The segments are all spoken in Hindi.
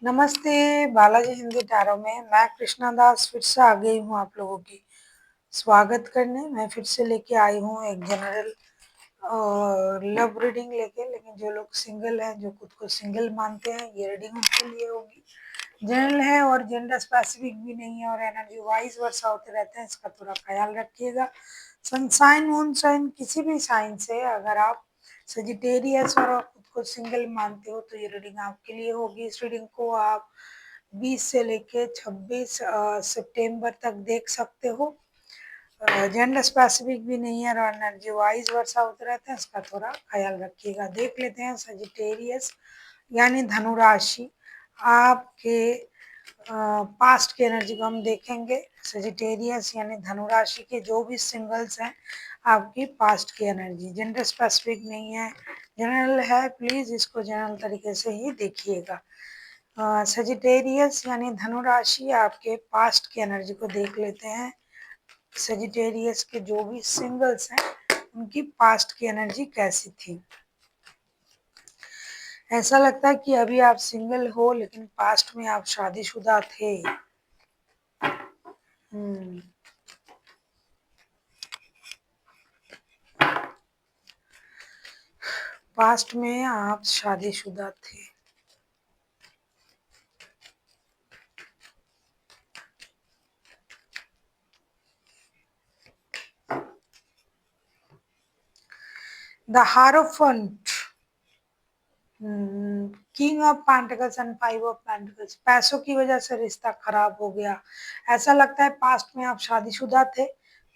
नमस्ते, बालाजी हिंदी टैरो में मैं कृष्णा दास फिर से आ गई हूँ आप लोगों की स्वागत करने। मैं फिर से लेके आई हूँ एक जनरल लव रीडिंग लेके, लेकिन जो लोग सिंगल हैं, जो खुद को सिंगल मानते हैं, ये रीडिंग उनके लिए होगी। जनरल है और जेंडर स्पेसिफिक भी नहीं है और एनर्जी वाइज वर्षा होते रहते हैं, इसका थोड़ा ख्याल रखिएगा। सनसाइन मून साइन किसी भी साइन से अगर आप सजिटेरियस और आप खुद को सिंगल मानते हो तो ये रीडिंग आपके लिए होगी। इस रीडिंग को आप 20 से लेके 26 सितंबर तक देख सकते हो। जेंडर स्पेसिफिक भी नहीं है और एनर्जी वाइज वर्षा होते रहते हैं, इसका थोड़ा ख्याल रखिएगा। देख लेते हैं सजिटेरियस यानी धनु राशि आपके पास्ट की एनर्जी को हम देखेंगे। सजिटेरियस यानी धनु राशि के जो भी सिंगल्स हैं, आपकी पास्ट की एनर्जी जेंडर स्पेसिफिक नहीं है, जनरल है। प्लीज इसको जनरल तरीके से ही देखिएगा। सजिटेरियस यानी धनु राशि आपके पास्ट की एनर्जी को देख लेते हैं। सजिटेरियस के जो भी सिंगल्स हैं, उनकी पास्ट की एनर्जी कैसी थी। ऐसा लगता है कि अभी आप सिंगल हो लेकिन पास्ट में आप शादीशुदा थे। पास्ट में आप शादीशुदा थे। The hierophant, king of pentacles and 5 of pentacles, पैसों की वजह से रिश्ता खराब हो गया। ऐसा लगता है पास्ट में आप शादीशुदा थे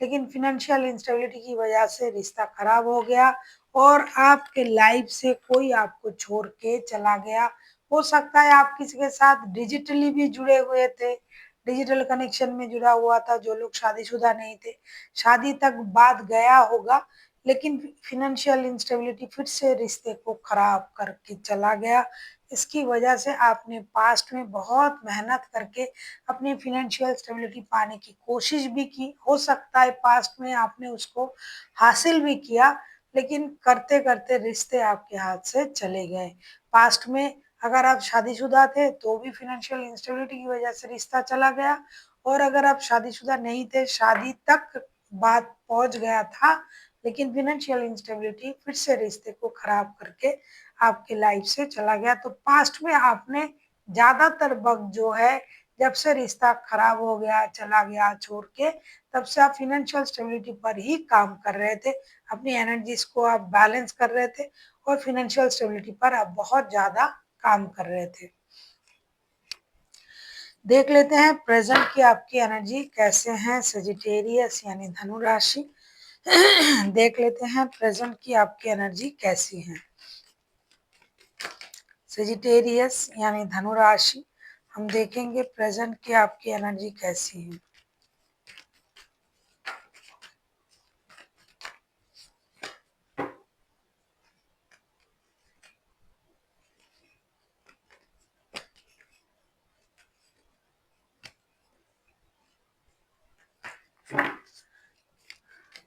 लेकिन फिनेंशियल इंस्टेबिलिटी की वजह से रिश्ता खराब हो गया और आपके लाइफ से कोई आपको छोड़ के चला गया। हो सकता है आप किसी के साथ डिजिटली भी जुड़े हुए थे, डिजिटल कनेक्शन में जुड़ा हुआ था। जो लोग शादीशुदा नहीं थे, शादी तक बात गया होगा लेकिन फिनेंशियल इंस्टेबिलिटी फिर से रिश्ते को खराब करके चला गया। इसकी वजह से आपने पास्ट में बहुत मेहनत करके अपनी फिनेंशियल स्टेबिलिटी पाने की कोशिश भी की। हो सकता है पास्ट में आपने उसको हासिल भी किया, लेकिन करते करते रिश्ते आपके हाथ से चले गए। पास्ट में अगर आप शादीशुदा थे तो भी फिनेंशियल इंस्टेबिलिटी की वजह से रिश्ता चला गया, और अगर आप शादीशुदा नहीं थे, शादी तक बात पहुंच गया था, लेकिन फिनेंशियल इंस्टेबिलिटी फिर से रिश्ते को खराब करके आपके लाइफ से चला गया। तो पास्ट में आपने ज्यादातर वक्त जो है, जब से रिश्ता खराब हो गया, चला गया छोड़ के, तब से आप फिनेंशियल स्टेबिलिटी पर ही काम कर रहे थे। अपनी एनर्जीज को आप बैलेंस कर रहे थे और फिनेंशियल स्टेबिलिटी पर आप बहुत ज्यादा काम कर रहे थे। देख लेते हैं प्रेजेंट की आपकी एनर्जी कैसे हैं सजिटेरियस यानी धनु राशि। देख लेते हैं प्रेजेंट की आपकी एनर्जी कैसी है सजिटेरियस यानी धनु राशि। हम देखेंगे प्रेजेंट की आपकी एनर्जी कैसी है।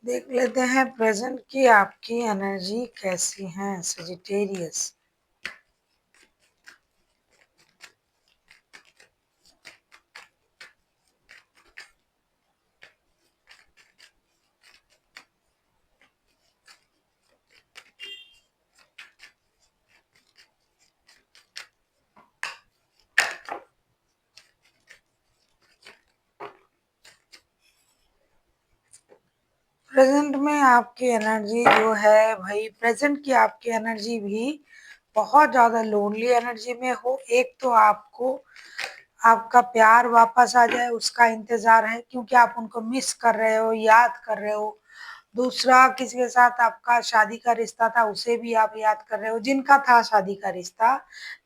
देख लेते हैं प्रेजेंट की आपकी एनर्जी कैसी है सजिटेरियस। प्रेजेंट में आपकी एनर्जी जो है भाई, प्रेजेंट की आपकी एनर्जी भी बहुत ज्यादा लोनली एनर्जी में हो। एक तो आपको आपका प्यार वापस आ जाए उसका इंतजार है, क्योंकि आप उनको मिस कर रहे हो, याद कर रहे हो। दूसरा, किसी के साथ आपका शादी का रिश्ता था, उसे भी आप याद कर रहे हो, जिनका था शादी का रिश्ता,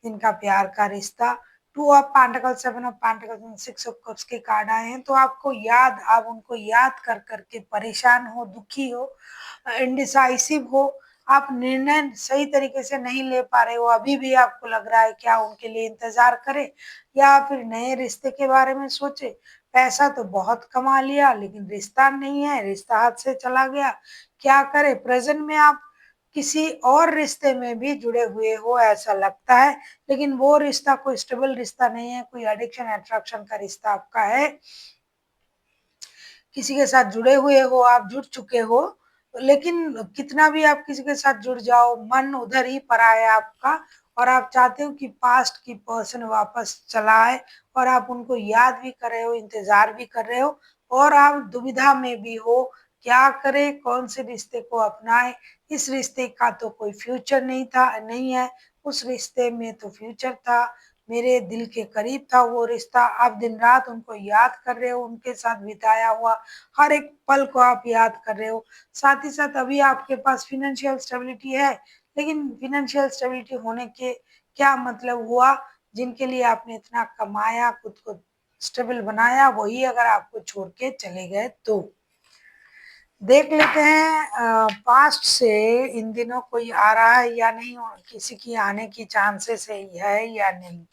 जिनका प्यार का रिश्ता। 2 of pentacles, 7 of pentacles, 6 of cups के कार्ड आए हैं। तो आपको याद, आप उनको याद कर करके परेशान हो, दुखी हो, इंडिसाइसिव हो। आप निर्णय सही तरीके से नहीं ले पा रहे हो। अभी भी आपको लग रहा है क्या उनके लिए इंतजार करें या फिर नए रिश्ते के बारे में सोचे। पैसा तो बहुत कमा लिया लेकिन रिश्ता नहीं है, रिश्ता हाथ से चला गया। क्या करे, प्रेजेंट में आप किसी और रिश्ते में भी जुड़े हुए हो ऐसा लगता है, लेकिन वो रिश्ता कोई स्टेबल रिश्ता नहीं है, कोई एडिक्शन अट्रैक्शन का रिश्ता आपका है। किसी के साथ जुड़े हुए हो, आप जुड़ चुके हो, लेकिन कितना भी आप किसी के साथ जुड़ जाओ, मन उधर ही पड़ा है आपका, और आप चाहते हो कि पास्ट की पर्सन वापस चला आए, और आप उनको याद भी कर रहे हो, इंतजार भी कर रहे हो, और आप दुविधा में भी हो, क्या करें, कौन से रिश्ते को अपनाएं। इस रिश्ते का तो कोई फ्यूचर नहीं है, उस रिश्ते में तो फ्यूचर था, मेरे दिल के करीब था वो रिश्ता। आप दिन रात उनको याद कर रहे हो, उनके साथ बिताया हुआ हर एक पल को आप याद कर रहे हो। साथ ही साथ अभी आपके पास फाइनेंशियल स्टेबिलिटी है, लेकिन फाइनेंशियल स्टेबिलिटी होने के क्या मतलब हुआ, जिनके लिए आपने इतना कमाया, खुद को स्टेबल बनाया, वही अगर आपको छोड़ के चले गए तो। देख लेते हैं पास्ट से इन दिनों कोई आ रहा है या नहीं, और किसी की आने की चांसेस है या नहीं।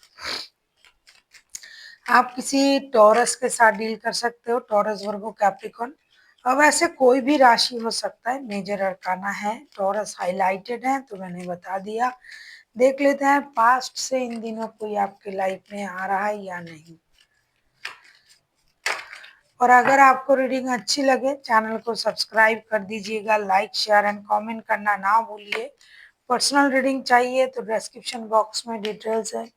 आप किसी टॉरस के साथ डील कर सकते हो, टॉरस, वर्गो, कैप्रिकॉर्न। अब ऐसे कोई भी राशि हो सकता है, मेजर अरकाना है, टॉरस हाईलाइटेड है तो मैंने बता दिया। देख लेते हैं पास्ट से इन दिनों कोई आपके लाइफ में आ रहा है या नहीं। और अगर आपको रीडिंग अच्छी लगे, चैनल को सब्सक्राइब कर दीजिएगा, लाइक शेयर एंड कमेंट करना ना भूलिए। पर्सनल रीडिंग चाहिए तो डिस्क्रिप्शन बॉक्स में डिटेल्स है।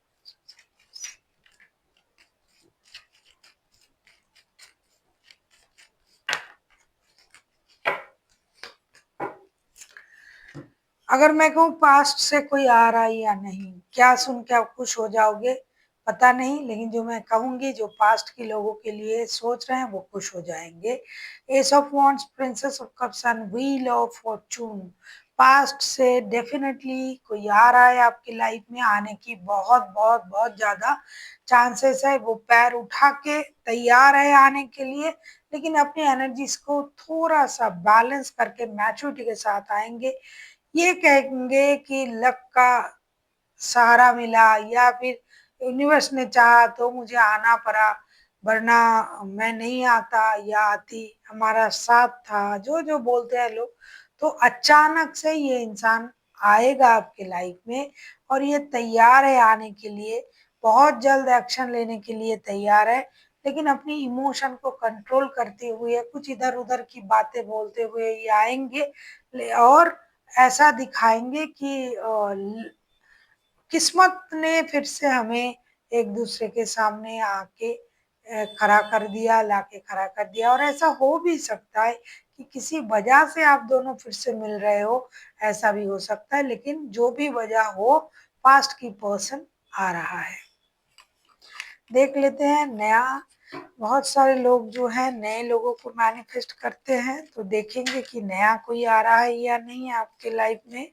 अगर मैं कहूँ पास्ट से कोई आ रहा है या नहीं, क्या सुन के आप खुश हो जाओगे पता नहीं, लेकिन जो मैं कहूंगी, जो पास्ट के लोगों के लिए सोच रहे हैं वो खुश हो जाएंगे। S of wands, princess of cups and wheel of Fortune. Past से डेफिनेटली कोई आ रहा है आपकी लाइफ में, आने की बहुत बहुत बहुत ज्यादा चांसेस है। वो पैर उठा के तैयार है आने के लिए, लेकिन अपनी एनर्जीज को थोड़ा सा बैलेंस करके मैच्योरिटी के साथ आएंगे। ये कहेंगे कि लक का सहारा मिला, या फिर यूनिवर्स ने चाहा तो मुझे आना पड़ा, वरना मैं नहीं आता या आती, हमारा साथ था, जो जो बोलते हैं लोग। तो अचानक से ये इंसान आएगा आपके लाइफ में, और ये तैयार है आने के लिए, बहुत जल्द एक्शन लेने के लिए तैयार है, लेकिन अपनी इमोशन को कंट्रोल करते हुए, कुछ इधर उधर की बातें बोलते हुए ये आएंगे, और ऐसा दिखाएंगे कि किस्मत ने फिर से हमें एक दूसरे के सामने आके खड़ा कर दिया, लाके खड़ा कर दिया। और ऐसा हो भी सकता है कि किसी वजह से आप दोनों फिर से मिल रहे हो, ऐसा भी हो सकता है, लेकिन जो भी वजह हो, पास्ट की पर्सन आ रहा है। देख लेते हैं नया। बहुत सारे लोग जो है नए लोगों को मैनिफेस्ट करते हैं, तो देखेंगे कि नया कोई आ रहा है या नहीं आपके लाइफ में।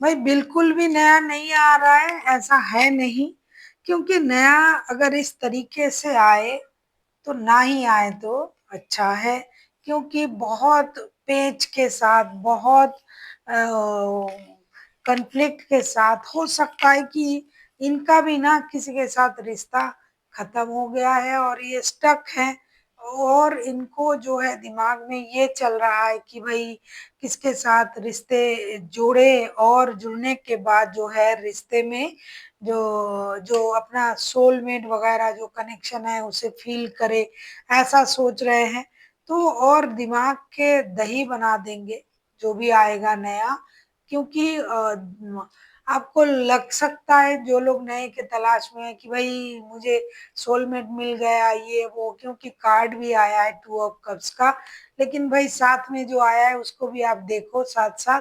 भाई बिल्कुल भी नया नहीं आ रहा है, ऐसा है नहीं। क्योंकि नया अगर इस तरीके से आए तो ना ही आए तो अच्छा है। क्योंकि बहुत पेच के साथ, बहुत कन्फ्लिक्ट के साथ हो सकता है कि इनका भी ना किसी के साथ रिश्ता खत्म हो गया है, और ये स्टक है, और इनको जो है दिमाग में ये चल रहा है कि भाई किसके साथ रिश्ते जोड़े, और जुड़ने के बाद जो है रिश्ते में जो जो अपना सोलमेट वगैरह जो कनेक्शन है उसे फील करे, ऐसा सोच रहे हैं। तो और दिमाग के दही बना देंगे जो भी आएगा नया। क्योंकि आपको लग सकता है जो लोग नए के तलाश में है कि भाई मुझे सोलमेट मिल गया ये वो, क्योंकि कार्ड भी आया है टू ऑफ कप्स का, लेकिन भाई साथ में जो आया है उसको भी आप देखो साथ साथ।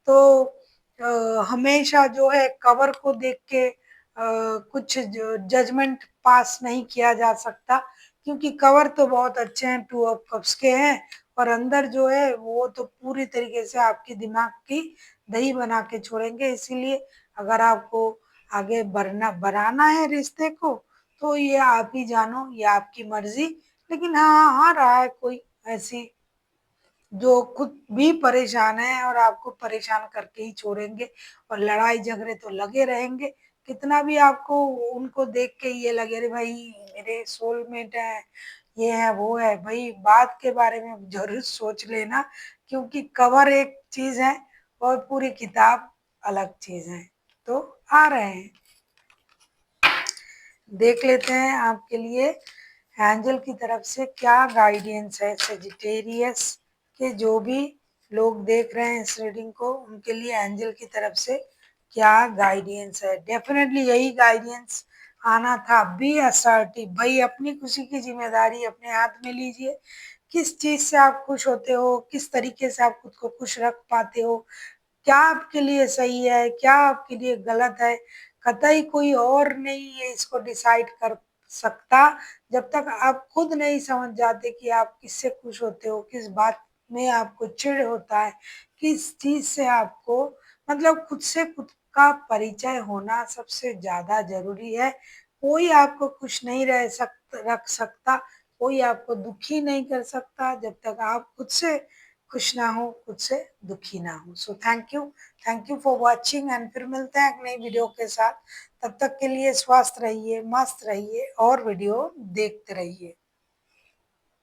तो हमेशा जो है कवर को देख के कुछ जजमेंट पास नहीं किया जा सकता। क्योंकि कवर तो बहुत अच्छे हैं, 2 ऑफ कप्स के हैं, और अंदर जो है वो तो पूरी तरीके से आपके दिमाग की दही बना के छोड़ेंगे। इसीलिए अगर आपको आगे बढ़ाना है रिश्ते को, तो ये आप ही जानो, ये आपकी मर्जी। लेकिन हाँ, आ रहा है कोई ऐसी जो खुद भी परेशान है और आपको परेशान करके ही छोड़ेंगे, और लड़ाई झगड़े तो लगे रहेंगे। कितना भी आपको उनको देख के ये लगे अरे भाई मेरे सोलमेट है, ये है वो है, भाई बात के बारे में जरूर सोच लेना, क्योंकि कवर एक चीज है और पूरी किताब अलग चीज है। तो आ रहे हैं, देख लेते हैं आपके लिए एंजल की तरफ से क्या गाइडेंस है। सेजिटेरियस के जो भी लोग देख रहे हैं इस रीडिंग को, उनके लिए एंजल की तरफ से क्या गाइडेंस है। डेफिनेटली यही गाइडेंस आना था। बी असर्टिव, भाई अपनी खुशी की जिम्मेदारी अपने हाथ में लीजिए। किस चीज से आप खुश होते हो, किस तरीके से आप खुद को खुश रख पाते हो, क्या आपके लिए सही है, क्या आपके लिए गलत है, कतई कोई और नहीं है इसको डिसाइड कर सकता। जब तक आप खुद नहीं समझ जाते कि आप किससे खुश होते हो, किस बात में आपको चिढ़ होता है, किस चीज से आपको, मतलब खुद से खुद का परिचय होना सबसे ज्यादा जरूरी है। कोई आपको खुश नहीं रख सकता, कोई आपको दुखी नहीं कर सकता जब तक आप खुद से खुश ना हो, खुद से दुखी ना हो। So thank you for watching, and फिर मिलते हैं एक नई वीडियो के साथ। तब तक के लिए स्वस्थ रहिए, मस्त रहिए और वीडियो देखते रहिए।